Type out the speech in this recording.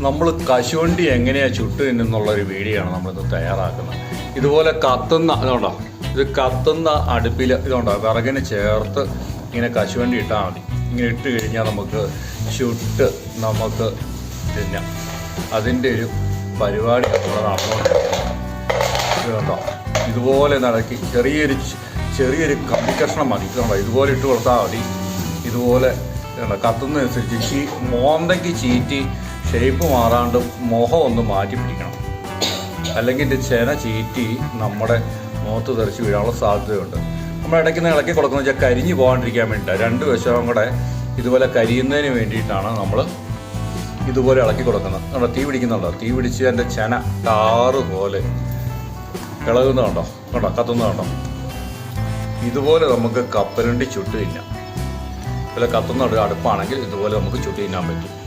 നമ്മൾ കശുവണ്ടി എങ്ങനെയാണ് ചുട്ട് തിന്നുന്നുള്ളൊരു വീഡിയോ ആണ് നമ്മളിന്ന് തയ്യാറാക്കുന്നത്. ഇതുപോലെ കത്തുന്ന ഇതുകൊണ്ടോ, ഇത് കത്തുന്ന അടുപ്പിൽ ഇതുകൊണ്ടോ വിറകിന് ചേർത്ത് ഇങ്ങനെ കശുവണ്ടി ഇട്ടാൽ മതി. ഇങ്ങനെ ഇട്ട് കഴിഞ്ഞാൽ നമുക്ക് ചുട്ട് നമുക്ക് തിന്നാം. അതിൻ്റെ ഒരു പരിപാടി നമ്മൾ നടന്നുകൊണ്ടിരിക്കുന്നത്. ഇതുകൊണ്ടോ ഇതുപോലെ നടക്കി ചെറിയൊരു കമ്പി കഷ്ണം മതി. ഇതുകൊണ്ടോ ഇതുപോലെ ഇട്ട് കൊടുത്താൽ മതി. ഇതുപോലെ കത്തുന്നതനുസരിച്ച് മോന്തയ്ക്ക് ചീറ്റി ഷേപ്പ് മാറാണ്ട് മുഖം ഒന്ന് മാറ്റി പിടിക്കണം. അല്ലെങ്കിൽ ഇതിൻ്റെ ചെന ചീറ്റി നമ്മുടെ മുഖത്ത് തെറിച്ച് വീഴാനുള്ള സാധ്യതയുണ്ട്. നമ്മൾ ഇടയ്ക്ക് ഇളക്കി കൊടുക്കുന്നത് വെച്ചാൽ കരിഞ്ഞു പോകാണ്ടിരിക്കാൻ വേണ്ടിയിട്ടാണ്. രണ്ട് വശവും കൂടെ ഇതുപോലെ കരിയുന്നതിന് വേണ്ടിയിട്ടാണ് നമ്മൾ ഇതുപോലെ ഇളക്കി കൊടുക്കുന്നത്. കണ്ടോ തീ പിടിക്കുന്നുണ്ടോ? തീ പിടിച്ച് എൻ്റെ ചെന ടാറ് പോലെ ഇളകുന്നുണ്ടോ? കണ്ടോ കത്തുന്നുണ്ടോ? ഇതുപോലെ നമുക്ക് കപ്പലണ്ടി ചുട്ട് തിന്നാം. ഇതുപോലെ കത്തുന്ന അടുപ്പാണെങ്കിൽ ഇതുപോലെ നമുക്ക് ചുട്ട് തിന്നാൻ പറ്റും.